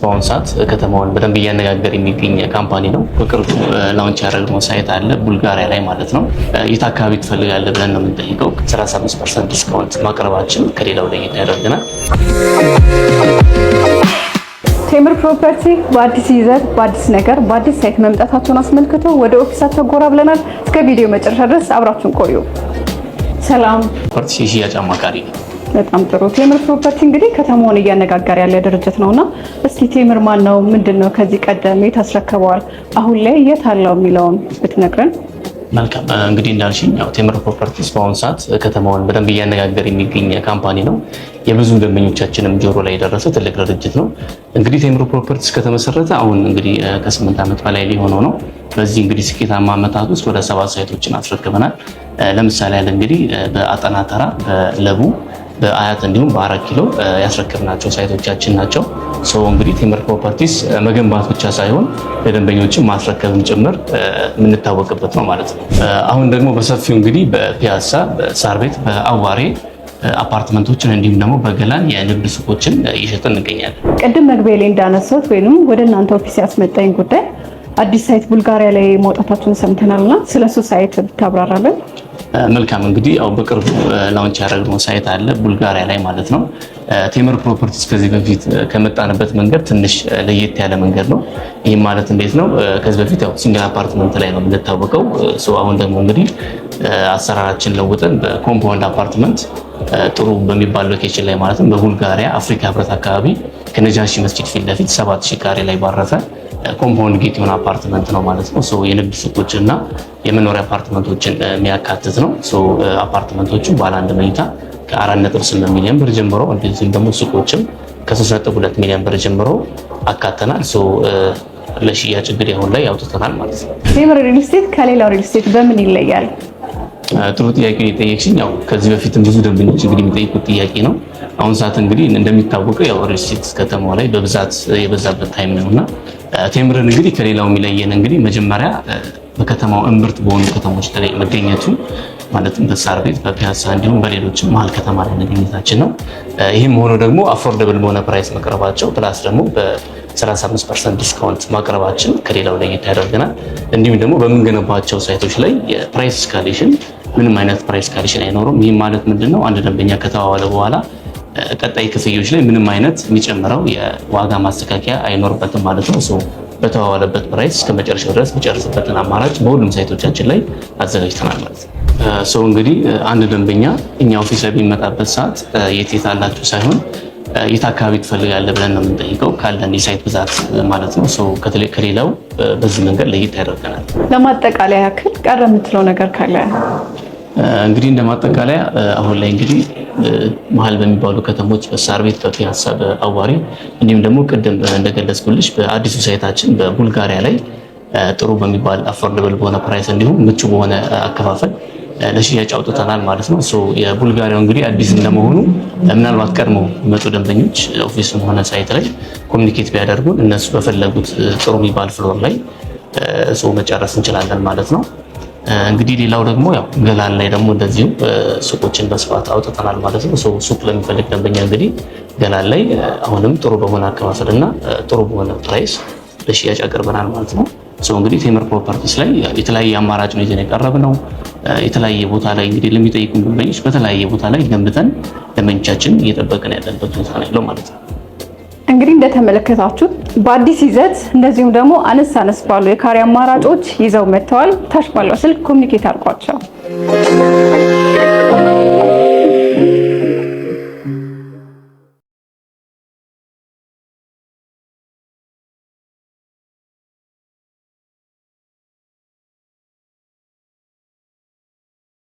በአሁኑ ሰዓት ከተማውን በደንብ እያነጋገር የሚገኝ ካምፓኒ ነው። በቅርቡ ላውንች ያደረግነው ሳይት አለ ቡልጋሪያ ላይ ማለት ነው። የት አካባቢ ትፈልጋለህ ብለን ነው የምንጠይቀው። 35% ዲስካውንት ማቅረባችን ከሌላው ለየት ያደርገናል። ቴምር ፕሮፐርቲ በአዲስ ይዘት በአዲስ ነገር በአዲስ ሳይት መምጣታቸውን አስመልክቶ ወደ ኦፊሳቸው ጎራ ብለናል። እስከ ቪዲዮ መጨረሻ ድረስ አብራችሁን ቆዩ። ሰላም ፕሮፐርቲ የሽያጭ አማካሪ ነው። በጣም ጥሩ። ቴምር ፕሮፐርቲ እንግዲህ ከተማውን እያነጋገረ ያለ ድርጅት ነውና እስኪ ቴምር ማን ነው? ምንድነው? ከዚህ ቀደም የት አስረክበዋል? አሁን ላይ የት አለው የሚለውን ብትነግረን። መልካም እንግዲህ እንዳልሽኝ ያው ቴምር ፕሮፐርቲስ በአሁኑ ሰዓት ከተማውን በደንብ እያነጋገረ የሚገኝ ካምፓኒ ነው። የብዙ ደንበኞቻችንም ጆሮ ላይ የደረሰ ትልቅ ድርጅት ነው። እንግዲህ ቴምር ፕሮፐርቲስ ከተመሰረተ አሁን እንግዲህ ከ8 ዓመት በላይ ሊሆነው ነው። በዚህ እንግዲህ ስኬታማ ዓመታት ውስጥ ወደ 7 ሳይቶችን አስረክበናል። ለምሳሌ ያለ እንግዲህ በአጠና ተራ፣ በለቡ፣ በአያት እንዲሁም በ4 ኪሎ ያስረክብናቸው ሳይቶቻችን ናቸው። እንግዲህ ቴምር ፕሮፐርቲስ መገንባት ብቻ ሳይሆን ለደንበኞችን ማስረከብም ጭምር የምንታወቅበት ነው ማለት ነው። አሁን ደግሞ በሰፊው እንግዲህ በፒያሳ፣ በሳር ቤት፣ በአዋሬ አፓርትመንቶችን እንዲሁም ደግሞ በገላን የንግድ ሱቆችን እየሸጥን እንገኛለን። ቅድም መግቢያ ላይ እንዳነሳሁት ወይንም ወደ እናንተ ኦፊስ ያስመጣኝ ጉዳይ አዲስ ሳይት ቡልጋሪያ ላይ ማውጣታችሁን ሰምተናልና ስለሱ ሳይት ብታብራራለን። መልካም እንግዲህ ያው በቅርቡ ላውንች ያደረግነው ሳይት አለ ቡልጋሪያ ላይ ማለት ነው። ቴምር ፕሮፐርቲስ ከዚህ በፊት ከመጣንበት መንገድ ትንሽ ለየት ያለ መንገድ ነው። ይህ ማለት እንዴት ነው? ከዚህ በፊት ያው ሲንግል አፓርትመንት ላይ ነው የምንታወቀው። አሁን ደግሞ እንግዲህ አሰራራችን ለውጠን በኮምፓውንድ አፓርትመንት ጥሩ በሚባል ሎኬሽን ላይ ማለትም በቡልጋሪያ አፍሪካ ህብረት አካባቢ ከነጃሺ መስጂድ ፊት ለፊት 7000 ካሬ ላይ ባረፈ ኮምፓውንድ ጌት የሆነ አፓርትመንት ነው ማለት ነው። የንግድ ሱቆችን እና የመኖሪያ አፓርትመንቶችን የሚያካትት ነው። አፓርትመንቶቹ ባለ 1 መኝታ ከ4.8 ሚሊዮን ብር ጀምሮ እንደዚህም ደግሞ ሱቆችም ከ3.2 ሚሊዮን ብር ጀምሮ አካተናል። ለሽያጭ እንግዲህ አሁን ላይ አውጥተናል ማለት ነው። ቴምር ሪል ስቴት ከሌላው ሪል ስቴት በምን ይለያል? ጥሩ ጥያቄ የጠየቅሽኝ። ያው ከዚህ በፊትም ብዙ ደንበኞች እንግዲህ የሚጠይቁት ጥያቄ ነው። አሁን ሰዓት እንግዲህ እንደሚታወቀው ያው ሪል ስቴት ከተማው ላይ በብዛት የበዛበት ታይም ነውና ቴምርን እንግዲህ ከሌላው የሚለየን እንግዲህ መጀመሪያ በከተማው እምብርት በሆኑ ከተሞች ላይ መገኘቱ ማለትም በሳር ቤት፣ በፒያሳ እንዲሁም በሌሎችም መሀል ከተማ ላይ መገኘታችን ነው። ይህም ሆኖ ደግሞ አፎርደብል በሆነ ፕራይስ መቅረባቸው ፕላስ ደግሞ በ35% ዲስካውንት ማቅረባችን ከሌላው ለየት ያደርገናል። እንዲሁም ደግሞ በምንገነባቸው ሳይቶች ላይ የፕራይስ ስካሌሽን ምንም አይነት ፕራይስ ስካሌሽን አይኖርም። ይህም ማለት ምንድነው? አንድ ደንበኛ ከተዋዋለ በኋላ ቀጣይ ክፍያዎች ላይ ምንም አይነት የሚጨምረው የዋጋ ማስተካከያ አይኖርበትም ማለት ነው። በተዋዋለበት ፕራይስ እስከ መጨረሻው ድረስ የሚጨርስበትን አማራጭ በሁሉም ሳይቶቻችን ላይ አዘጋጅተናል ማለት ነው። እንግዲህ አንድ ደንበኛ እኛ ኦፊስ ላይ በሚመጣበት ሰዓት የት አላችሁ ሳይሆን የት አካባቢ ትፈልጋለህ ብለን ነው የምንጠይቀው ካለን የሳይት ብዛት ማለት ነው። ከሌላው በዚህ መንገድ ለየት ያደርገናል። ለማጠቃለያ ያክል ቀረ የምትለው ነገር ካለ? እንግዲህ እንደማጠቃለያ አሁን ላይ እንግዲህ መሀል በሚባሉ ከተሞች በሳር ቤት፣ በፒያሳ፣ በአዋሪ እንዲሁም ደግሞ ቅድም እንደገለጽኩልሽ በአዲሱ ሳይታችን በቡልጋሪያ ላይ ጥሩ በሚባል አፎርደብል በሆነ ፕራይስ እንዲሁም ምቹ በሆነ አከፋፈል ለሽያጭ አውጥተናል ማለት ነው። የቡልጋሪያው እንግዲህ አዲስ እንደመሆኑ ምናልባት ቀድሞ መጡ ደንበኞች ኦፊስም ሆነ ሳይት ላይ ኮሚኒኬት ቢያደርጉን እነሱ በፈለጉት ጥሩ የሚባል ፍሎር ላይ መጨረስ እንችላለን ማለት ነው። እንግዲህ ሌላው ደግሞ ያው ገላን ላይ ደግሞ እንደዚሁ ሱቆችን በስፋት አውጥተናል ማለት ነው። ሱቅ ለሚፈልግ ደንበኛ እንግዲህ ገላን ላይ አሁንም ጥሩ በሆነ አከፋፈል እና ጥሩ በሆነ ፕራይስ ለሽያጭ አቅርበናል ማለት ነው። እንግዲህ ቴምር ፕሮፐርቲስ ላይ የተለያየ አማራጭ ነው ይዘን የቀረብነው። የተለያየ ቦታ ላይ እንግዲህ ለሚጠይቁን ደንበኞች በተለያየ ቦታ ላይ ገንብተን ደንበኞቻችን እየጠበቅን ያለበት ሁኔታ ነው ያለው ማለት ነው። እንግዲህ እንደተመለከታችሁት በአዲስ ይዘት እንደዚሁም ደግሞ አነስ ባሉ የካሬ አማራጮች ይዘው መጥተዋል። ታች ባለው ስልክ ኮሚኒኬት አድርጓቸው።